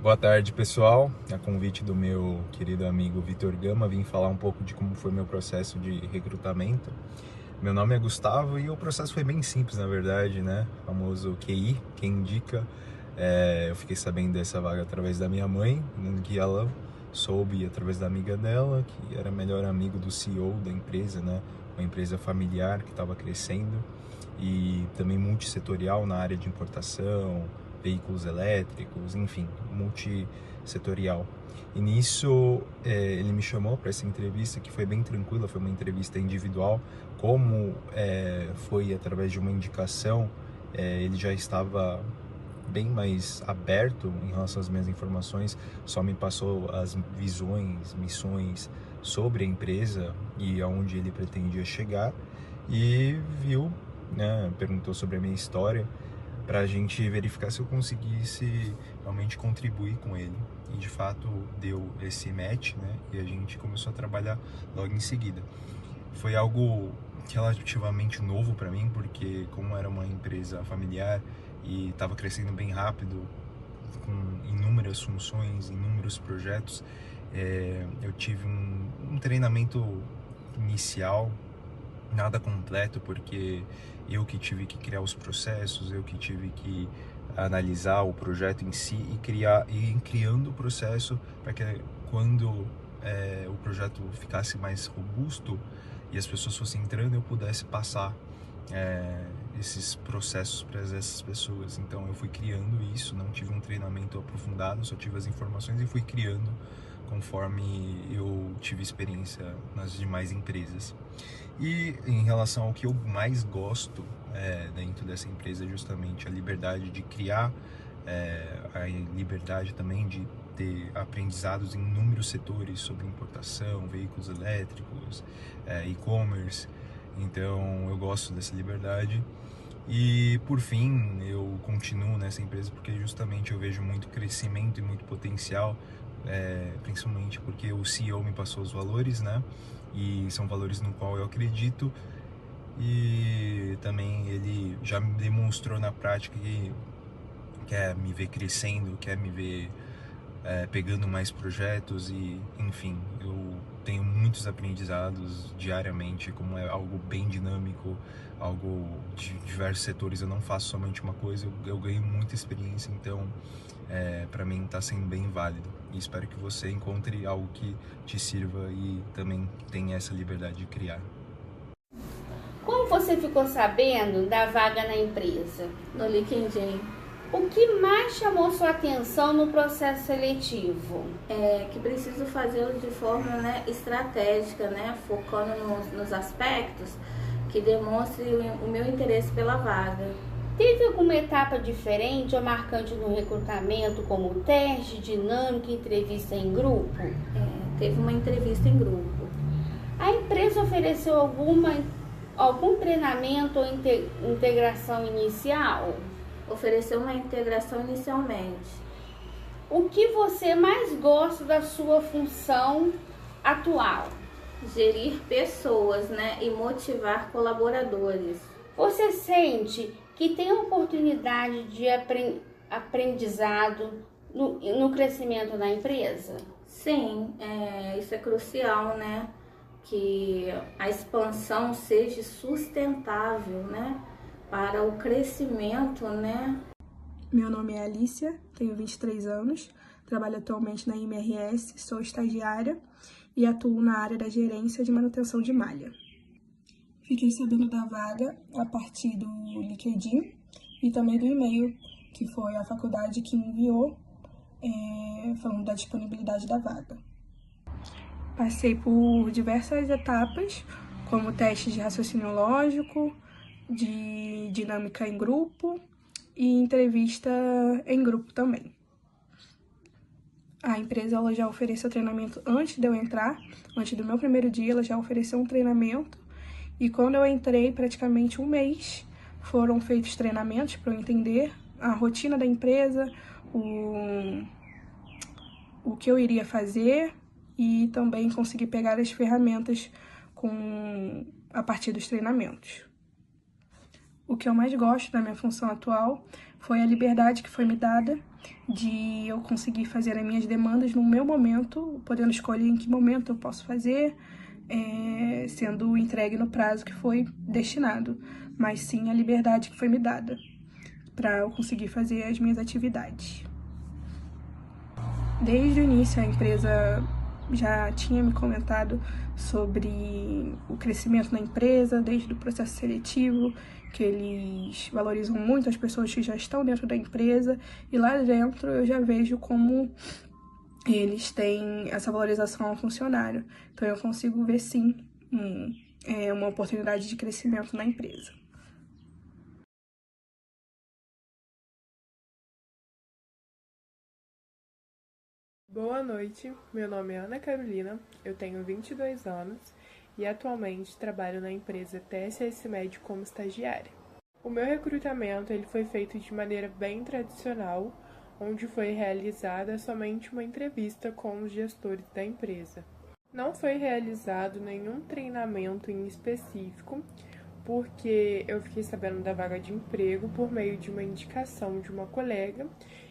Boa tarde, pessoal. A convite do meu querido amigo Vitor Gama, vim falar um pouco de como foi meu processo de recrutamento. Meu nome é Gustavo e o processo foi bem simples, na verdade, né? O famoso QI, quem indica. Eu fiquei sabendo dessa vaga através da minha mãe, que ela soube através da amiga dela, que era melhor amigo do CEO da empresa, né? Uma empresa familiar que estava crescendo e também multissetorial na área de importação, veículos elétricos, enfim, multissetorial. E nisso ele me chamou para essa entrevista, que foi bem tranquila, foi uma entrevista individual. Como foi através de uma indicação, ele já estava bem mais aberto em relação às minhas informações, só me passou as visões, missões sobre a empresa e aonde ele pretendia chegar, e viu, né, perguntou sobre a minha história para a gente verificar se eu conseguisse realmente contribuir com ele. E de fato deu esse match, né, e a gente começou a trabalhar logo em seguida. Foi algo relativamente novo para mim, porque como era uma empresa familiar e estava crescendo bem rápido, com inúmeras funções, inúmeros projetos, eu tive um treinamento inicial, nada completo, porque eu que tive que criar os processos, eu que tive que analisar o projeto em si e ir criando o processo para que quando o projeto ficasse mais robusto e as pessoas fossem entrando, eu pudesse passar esses processos para essas pessoas. Então eu fui criando isso, não tive um treinamento aprofundado, só tive as informações e fui criando conforme eu tive experiência nas demais empresas. E em relação ao que eu mais gosto dentro dessa empresa, é justamente a liberdade de criar, a liberdade também de ter aprendizados em inúmeros setores sobre importação, veículos elétricos, e-commerce. Então eu gosto dessa liberdade. E por fim, eu continuo nessa empresa porque justamente eu vejo muito crescimento e muito potencial, principalmente porque o CEO me passou os valores, né? E são valores no qual eu acredito, e também ele já me demonstrou na prática que quer me ver crescendo, quer me ver pegando mais projetos e, enfim, eu tenho muitos aprendizados diariamente, como é algo bem dinâmico, algo de diversos setores, eu não faço somente uma coisa, eu ganho muita experiência, então para mim está sendo bem válido. E espero que você encontre algo que te sirva e também tenha essa liberdade de criar. Como você ficou sabendo da vaga na empresa? No LinkedIn. O que mais chamou sua atenção no processo seletivo? Que preciso fazê-lo de forma, né, estratégica, né, focando nos aspectos que demonstrem o meu interesse pela vaga. Teve alguma etapa diferente ou marcante no recrutamento, como teste, dinâmica e entrevista em grupo? Teve uma entrevista em grupo. A empresa ofereceu algum treinamento ou integração inicial? Ofereceu uma integração inicialmente. O que você mais gosta da sua função atual? Gerir pessoas, né, e motivar colaboradores. Você sente que tem oportunidade de aprendizado no crescimento da empresa? Sim, isso é crucial, né? Que a expansão seja sustentável, né? Para o crescimento, né? Meu nome é Alicia, tenho 23 anos, trabalho atualmente na MRS, sou estagiária e atuo na área da gerência de manutenção de malha. Fiquei sabendo da vaga a partir do LinkedIn e também do e-mail, que foi a faculdade que enviou, falando da disponibilidade da vaga. Passei por diversas etapas, como testes de raciocínio lógico, de dinâmica em grupo e entrevista em grupo também. A empresa ela já ofereceu treinamento antes de eu entrar, antes do meu primeiro dia, ela já ofereceu um treinamento. E quando eu entrei, praticamente um mês, foram feitos treinamentos para eu entender a rotina da empresa, o que eu iria fazer e também conseguir pegar as ferramentas a partir dos treinamentos. O que eu mais gosto da minha função atual foi a liberdade que foi me dada de eu conseguir fazer as minhas demandas no meu momento, podendo escolher em que momento eu posso fazer, sendo entregue no prazo que foi destinado, mas sim a liberdade que foi me dada para eu conseguir fazer as minhas atividades. Desde o início, a empresa já tinha me comentado sobre o crescimento na empresa, desde o processo seletivo, que eles valorizam muito as pessoas que já estão dentro da empresa, e lá dentro eu já vejo como eles têm essa valorização ao funcionário. Então eu consigo ver sim uma oportunidade de crescimento na empresa. Boa noite, meu nome é Ana Carolina, eu tenho 22 anos e atualmente trabalho na empresa TSS Med como estagiária. O meu recrutamento ele foi feito de maneira bem tradicional, onde foi realizada somente uma entrevista com os gestores da empresa. Não foi realizado nenhum treinamento em específico, porque eu fiquei sabendo da vaga de emprego por meio de uma indicação de uma colega,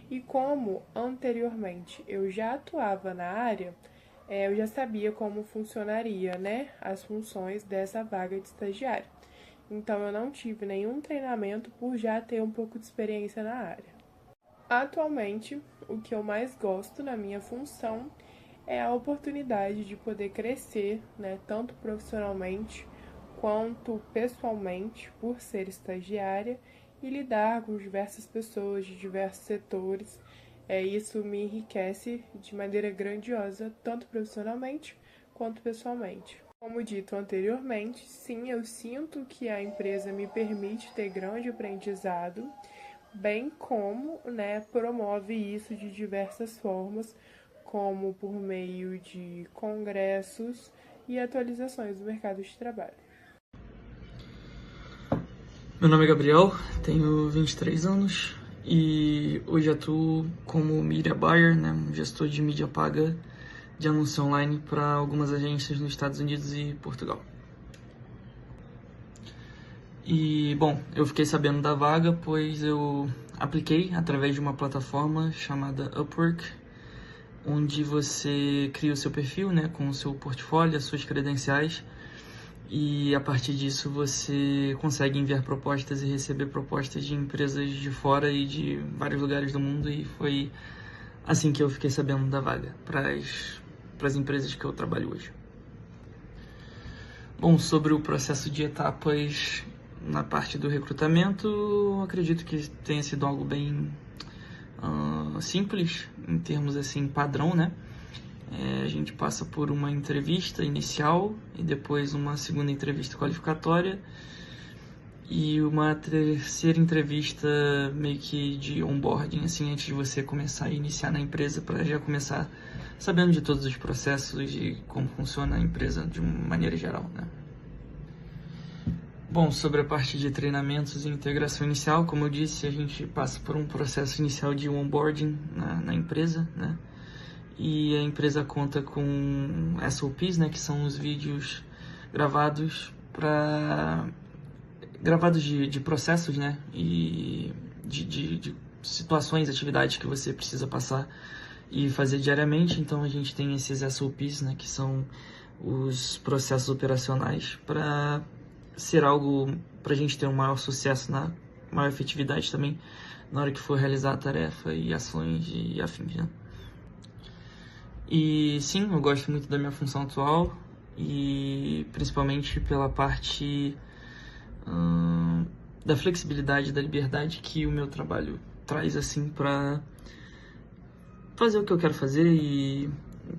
e como anteriormente eu já atuava na área, eu já sabia como funcionaria, as funções dessa vaga de estagiário. Então eu não tive nenhum treinamento por já ter um pouco de experiência na área. Atualmente, o que eu mais gosto na minha função é a oportunidade de poder crescer, tanto profissionalmente quanto pessoalmente, por ser estagiária, e lidar com diversas pessoas de diversos setores. Isso me enriquece de maneira grandiosa, tanto profissionalmente quanto pessoalmente. Como dito anteriormente, sim, eu sinto que a empresa me permite ter grande aprendizado, bem como promove isso de diversas formas, como por meio de congressos e atualizações do mercado de trabalho. Meu nome é Gabriel, tenho 23 anos e hoje atuo como Media Buyer, um gestor de mídia paga de anúncio online para algumas agências nos Estados Unidos e Portugal. E, bom, eu fiquei sabendo da vaga, pois eu apliquei através de uma plataforma chamada Upwork, onde você cria o seu perfil, com o seu portfólio, as suas credenciais, e a partir disso você consegue enviar propostas e receber propostas de empresas de fora e de vários lugares do mundo, e foi assim que eu fiquei sabendo da vaga para as empresas que eu trabalho hoje. Bom, sobre o processo de etapas na parte do recrutamento, eu acredito que tenha sido algo bem simples, em termos assim, padrão, a gente passa por uma entrevista inicial e depois uma segunda entrevista qualificatória e uma terceira entrevista meio que de onboarding, assim, antes de você começar a iniciar na empresa, para já começar sabendo de todos os processos e como funciona a empresa de uma maneira geral, Bom, sobre a parte de treinamentos e integração inicial, como eu disse, a gente passa por um processo inicial de onboarding na empresa, E a empresa conta com SOPs, que são os vídeos gravados de processos, e de situações, atividades que você precisa passar e fazer diariamente. Então a gente tem esses SOPs, que são os processos operacionais, para ser algo para a gente ter um maior sucesso, maior efetividade também na hora que for realizar a tarefa e ações e afins, E sim, eu gosto muito da minha função atual, e principalmente pela parte da flexibilidade, da liberdade que o meu trabalho traz, assim, para fazer o que eu quero fazer e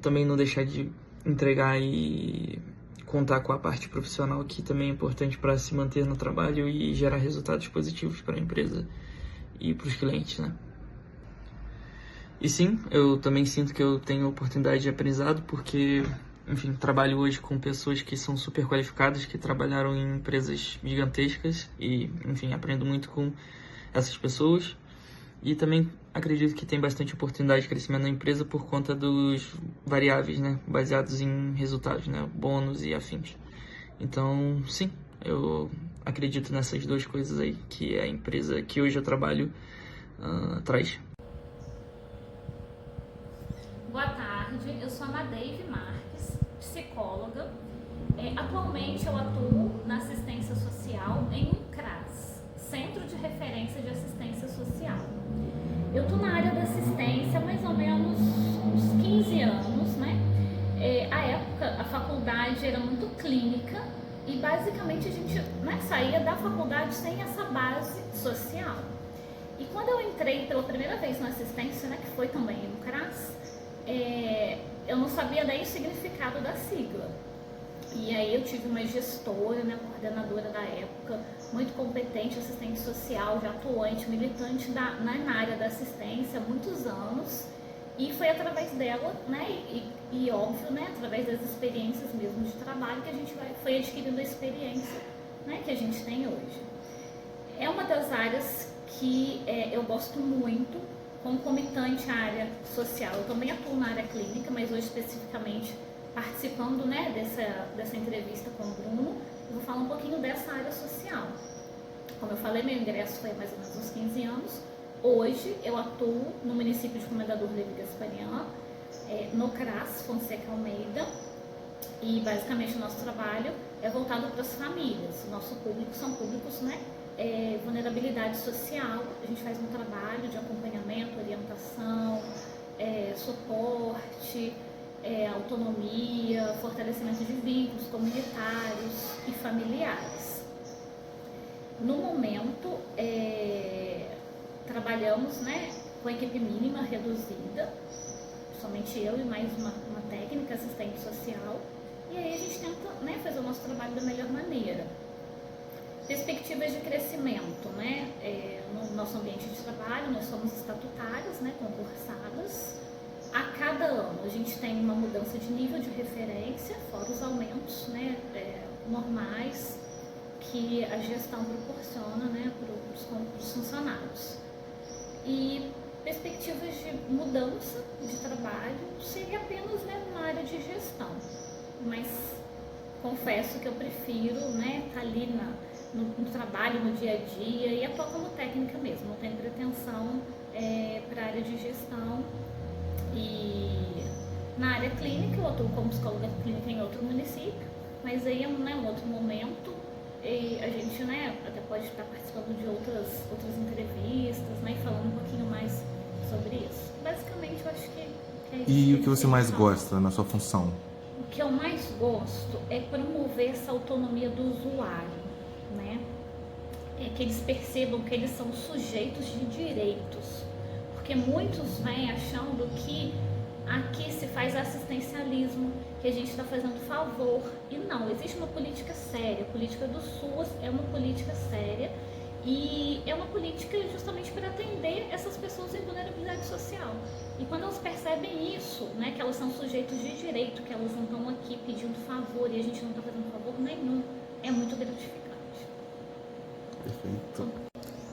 também não deixar de entregar e contar com a parte profissional, que também é importante para se manter no trabalho e gerar resultados positivos para a empresa e para os clientes, E sim, eu também sinto que eu tenho oportunidade de aprendizado, porque, enfim, trabalho hoje com pessoas que são super qualificadas, que trabalharam em empresas gigantescas e, enfim, aprendo muito com essas pessoas. E também acredito que tem bastante oportunidade de crescimento na empresa por conta dos variáveis, baseados em resultados, bônus e afins. Então, sim, eu acredito nessas duas coisas aí que a empresa que hoje eu trabalho traz. tarde. Eu sou a Madeive Marques, psicóloga. Atualmente eu atuo na assistência social em um CRAS, Centro de Referência de Assistência Social. Eu estou na área da assistência há mais ou menos uns 15 anos, né? À época, a faculdade era muito clínica e basicamente a gente, né, saía da faculdade sem essa base social. E quando eu entrei pela primeira vez na assistência, né, que foi também no CRAS, eu não sabia daí o significado da sigla. E aí eu tive uma gestora, né, coordenadora da época, muito competente, assistente social, já atuante, militante na área da assistência há muitos anos. E foi através dela, né, e óbvio, né, através das experiências mesmo de trabalho que a gente foi adquirindo a experiência, né, que a gente tem hoje. É uma das áreas que eu gosto muito, concomitante à área social. Eu também atuo na área clínica, mas hoje especificamente participando, né, dessa entrevista com o Bruno, eu vou falar um pouquinho dessa área social. Como eu falei, meu ingresso foi há mais ou menos uns 15 anos. Hoje eu atuo no município de Comendador Levi Gasparian, no CRAS Fonseca Almeida, e basicamente o nosso trabalho é voltado para as famílias. O nosso público são públicos, né, vulnerabilidade social. A gente faz um trabalho de acompanhamento, orientação, suporte, autonomia, fortalecimento de vínculos comunitários e familiares. No momento, trabalhamos, né, com equipe mínima reduzida, somente eu e mais uma técnica, assistente social, e aí a gente tenta, né, fazer o nosso trabalho da melhor maneira. Perspectivas de crescimento, né, no nosso ambiente de trabalho, nós somos estatutárias, né, concursadas. A cada ano a gente tem uma mudança de nível de referência, fora os aumentos, né, normais que a gestão proporciona, né, para os funcionários. E perspectivas de mudança de trabalho seria apenas, né, na área de gestão, mas confesso que eu prefiro, né, estar ali no trabalho, no dia a dia e atuar como técnica mesmo. Não tenho pretensão para a área de gestão. E na área clínica eu atuo como psicóloga clínica em outro município, mas aí é um outro momento. E a gente, né, até pode estar participando de outras entrevistas, né, e falando um pouquinho mais sobre isso. Basicamente, eu acho que é isso. E o que você mais gosta na sua função? O que eu mais gosto é promover essa autonomia do usuário, né? Que eles percebam que eles são sujeitos de direitos. Porque muitos vêm achando que aqui se faz assistencialismo, que a gente está fazendo favor. E não, existe uma política séria. A política do SUS é uma política séria e é uma política justamente para atender essas pessoas em vulnerabilidade social. E quando elas percebem isso, né, que elas são sujeitos de direito, que elas não estão aqui pedindo favor e a gente não está fazendo favor nenhum, é muito gratificante. Perfeito.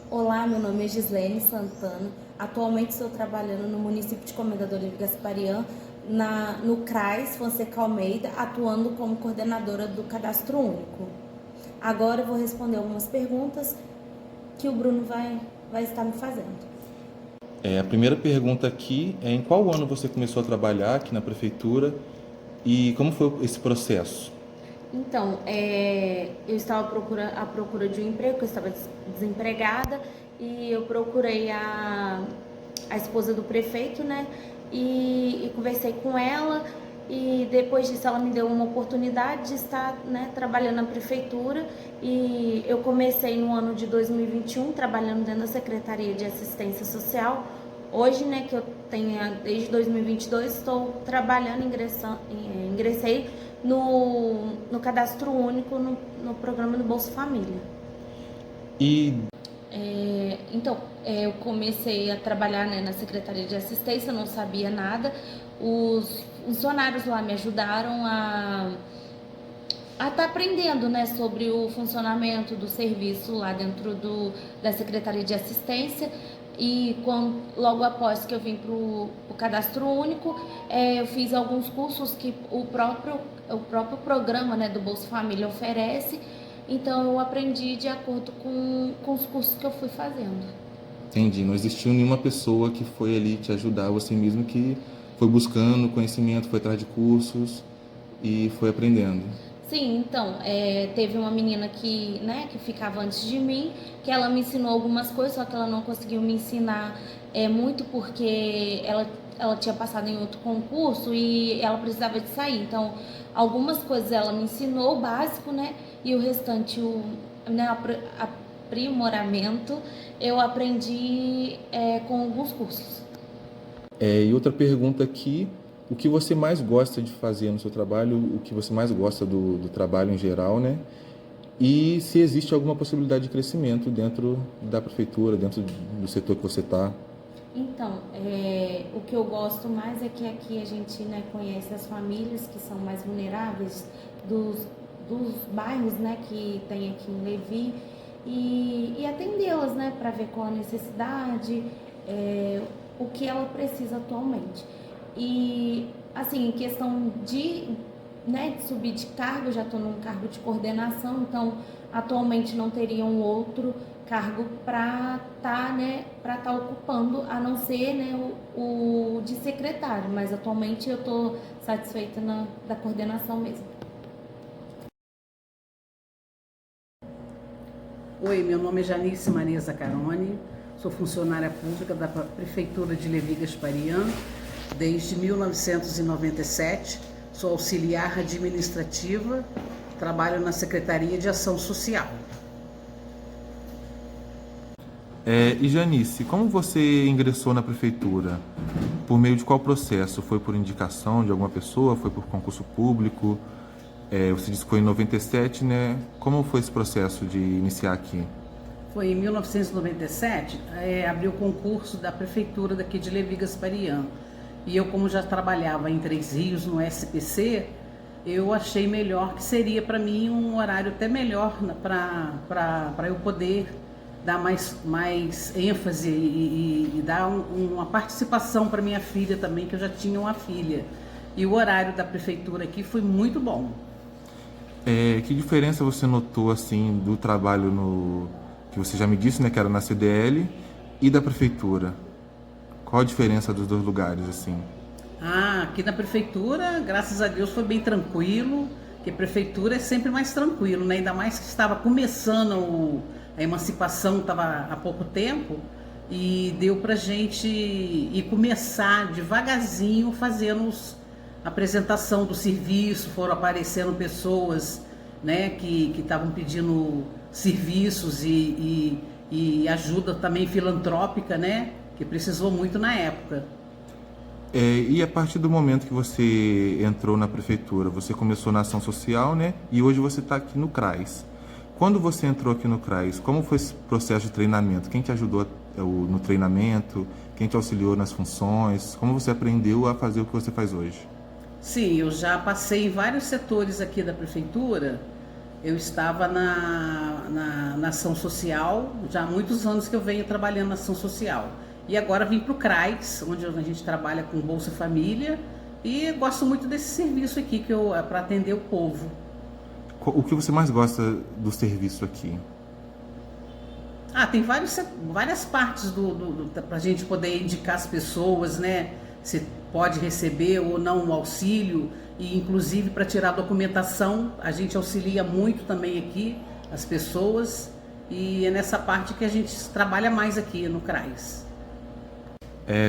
Olá, meu nome é Gislene Santana. Atualmente estou trabalhando no município de Comendador Levi Gasparian, no CRAS Fonseca Almeida, atuando como coordenadora do Cadastro Único. Agora eu vou responder algumas perguntas que o Bruno vai estar me fazendo. A primeira pergunta aqui é: em qual ano você começou a trabalhar aqui na prefeitura e como foi esse processo? Então, eu estava à procura de um emprego, eu estava desempregada e eu procurei a esposa do prefeito, né, e conversei com ela e depois disso ela me deu uma oportunidade de estar, né, trabalhando na prefeitura e eu comecei no ano de 2021 trabalhando dentro da Secretaria de Assistência Social. Hoje, né, que eu tenho desde 2022, estou trabalhando, ingressei no Cadastro Único, no programa do Bolsa Família. Então, eu comecei a trabalhar, né, na Secretaria de Assistência, não sabia nada. Os funcionários lá me ajudaram a estar aprendendo, né, sobre o funcionamento do serviço lá dentro da Secretaria de Assistência. E logo após que eu vim para o Cadastro Único, eu fiz alguns cursos que o próprio programa, né, do Bolsa Família oferece. Então eu aprendi de acordo com os cursos que eu fui fazendo. Entendi. Não existiu nenhuma pessoa que foi ali te ajudar, você mesmo que foi buscando conhecimento, foi atrás de cursos e foi aprendendo? Sim, então, teve uma menina que, né, que ficava antes de mim, que ela me ensinou algumas coisas, só que ela não conseguiu me ensinar muito porque ela tinha passado em outro concurso e ela precisava de sair. Então, algumas coisas ela me ensinou, o básico, né, e o restante, né, aprimoramento, eu aprendi com alguns cursos. E outra pergunta aqui, o que você mais gosta de fazer no seu trabalho, o que você mais gosta do trabalho em geral, né? E se existe alguma possibilidade de crescimento dentro da prefeitura, dentro do setor que você está? Então, o que eu gosto mais é que aqui a gente, né, conhece as famílias que são mais vulneráveis dos bairros, né, que tem aqui em Levi e atendê-las, né, para ver qual a necessidade, o que ela precisa atualmente. E, assim, em questão de subir de cargo, já estou num cargo de coordenação, então atualmente não teria um outro cargo para estar ocupando, a não ser, né, o de secretário, mas atualmente eu estou satisfeita da coordenação mesmo. Oi, meu nome é Janice Maria Zaccaroni, sou funcionária pública da Prefeitura de Levi Gasparian desde 1997, sou auxiliar administrativa, trabalho na Secretaria de Ação Social. E Janice, como você ingressou na prefeitura? Por meio de qual processo? Foi por indicação de alguma pessoa? Foi por concurso público? Você disse que foi em 97, né? Como foi esse processo de iniciar aqui? Foi em 1997, abriu o concurso da prefeitura daqui de Levi Gasparian. E eu, como já trabalhava em Três Rios, no SPC, eu achei melhor que seria para mim um horário até melhor para eu poder dar mais ênfase e dar uma participação para minha filha também, que eu já tinha uma filha. E o horário da prefeitura aqui foi muito bom. Que diferença você notou assim do trabalho que você já me disse, né, que era na CDL, e da prefeitura? Qual a diferença dos dois lugares, assim? Aqui na prefeitura, graças a Deus, foi bem tranquilo, porque a prefeitura é sempre mais tranquilo, né? Ainda mais que estava começando a emancipação, estava há pouco tempo, e deu pra gente ir começar devagarzinho fazendo a apresentação do serviço, foram aparecendo pessoas, né, que estavam pedindo serviços e ajuda também filantrópica, né, que precisou muito na época. E a partir do momento que você entrou na prefeitura, você começou na ação social, né, e hoje você está aqui no CRAS. Quando você entrou aqui no CRAS, como foi esse processo de treinamento? Quem te ajudou no treinamento? Quem te auxiliou nas funções? Como você aprendeu a fazer o que você faz hoje? Sim, eu já passei em vários setores aqui da prefeitura. Eu estava na ação social, já há muitos anos que eu venho trabalhando na ação social. E agora vim para o CRAS, onde a gente trabalha com Bolsa Família, e gosto muito desse serviço aqui para atender o povo. O que você mais gosta do serviço aqui? Tem várias partes para a gente poder indicar as pessoas, né? Se pode receber ou não o auxílio, e inclusive para tirar a documentação, a gente auxilia muito também aqui as pessoas, e é nessa parte que a gente trabalha mais aqui no CRAS.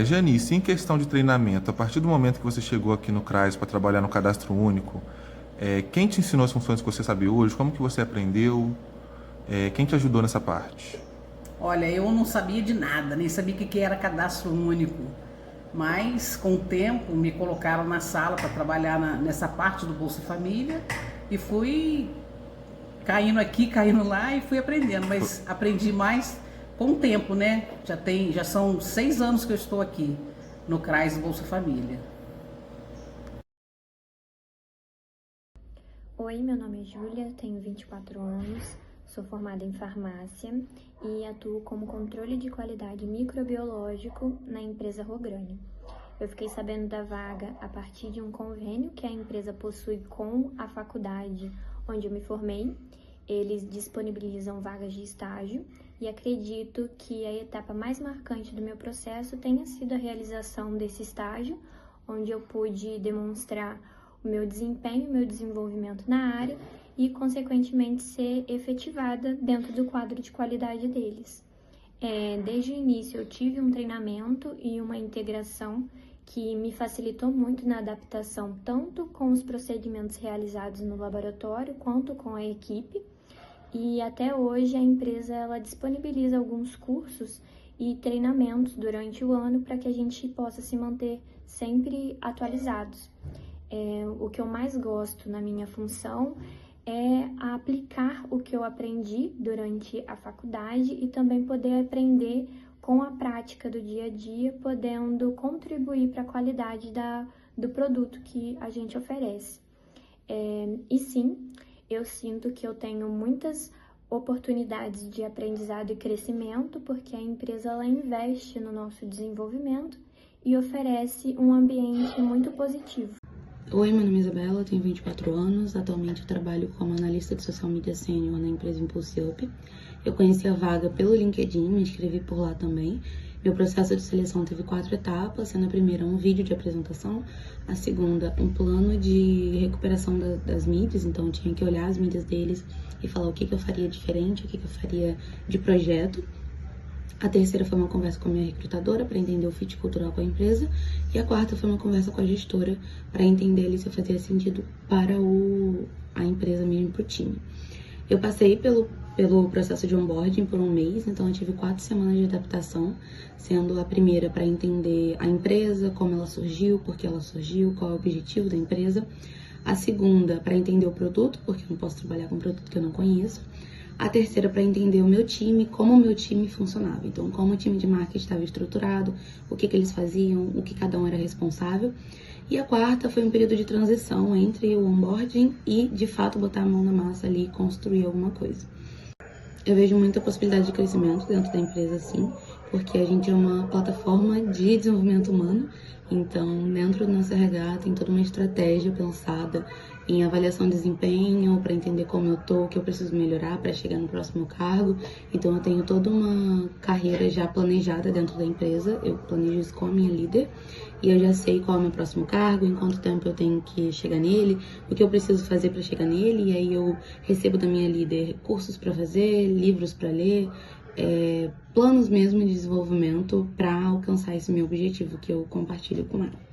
Janice, em questão de treinamento, a partir do momento que você chegou aqui no CRAS para trabalhar no Cadastro Único, quem te ensinou as funções que você sabe hoje? Como que você aprendeu? Quem te ajudou nessa parte? Olha, eu não sabia de nada, nem sabia o que era Cadastro Único. Mas, com o tempo, me colocaram na sala para trabalhar nessa parte do Bolsa Família e fui caindo aqui, caindo lá e fui aprendendo. Mas aprendi mais com o tempo, né? Já são 6 anos que eu estou aqui no CRAS Bolsa Família. Oi, meu nome é Júlia, tenho 24 anos, sou formada em farmácia e atuo como controle de qualidade microbiológico na empresa Rograne. Eu fiquei sabendo da vaga a partir de um convênio que a empresa possui com a faculdade onde eu me formei. Eles disponibilizam vagas de estágio e acredito que a etapa mais marcante do meu processo tenha sido a realização desse estágio, onde eu pude demonstrar o meu desempenho, o meu desenvolvimento na área e, consequentemente, ser efetivada dentro do quadro de qualidade deles. Desde o início eu tive um treinamento e uma integração que me facilitou muito na adaptação, tanto com os procedimentos realizados no laboratório, quanto com a equipe. E até hoje a empresa ela disponibiliza alguns cursos e treinamentos durante o ano para que a gente possa se manter sempre atualizados. O que eu mais gosto na minha função é aplicar o que eu aprendi durante a faculdade e também poder aprender com a prática do dia a dia, podendo contribuir para a qualidade do produto que a gente oferece. E sim, eu sinto que eu tenho muitas oportunidades de aprendizado e crescimento, porque a empresa ela investe no nosso desenvolvimento e oferece um ambiente muito positivo. Oi, meu nome é Isabela, eu tenho 24 anos, atualmente eu trabalho como analista de social media sênior na empresa Impulse Up. Eu conheci a vaga pelo LinkedIn, me inscrevi por lá também. Meu processo de seleção teve 4 etapas, sendo a primeira um vídeo de apresentação, a segunda um plano de recuperação das mídias, então eu tinha que olhar as mídias deles e falar o que eu faria diferente, o que eu faria de projeto. A terceira foi uma conversa com a minha recrutadora para entender o fit cultural com a empresa. E a quarta foi uma conversa com a gestora para entender ali se fazia sentido para a empresa mesmo, para o time. Eu passei pelo processo de onboarding por um mês, então eu tive 4 semanas de adaptação, sendo a primeira para entender a empresa, como ela surgiu, por que ela surgiu, qual é o objetivo da empresa. A segunda para entender o produto, porque eu não posso trabalhar com um produto que eu não conheço. A terceira para entender o meu time, como o meu time funcionava. Então, como o time de marketing estava estruturado, o que eles faziam, o que cada um era responsável. E a quarta foi um período de transição entre o onboarding e, de fato, botar a mão na massa ali e construir alguma coisa. Eu vejo muita possibilidade de crescimento dentro da empresa, sim, porque a gente é uma plataforma de desenvolvimento humano. Então, dentro do nosso RH tem toda uma estratégia pensada em avaliação de desempenho, para entender como eu tô, o que eu preciso melhorar para chegar no próximo cargo. Então, eu tenho toda uma carreira já planejada dentro da empresa. Eu planejo isso com a minha líder e eu já sei qual é o meu próximo cargo, em quanto tempo eu tenho que chegar nele, o que eu preciso fazer para chegar nele. E aí eu recebo da minha líder cursos para fazer, livros para ler, planos mesmo de desenvolvimento para alcançar esse meu objetivo que eu compartilho com ela.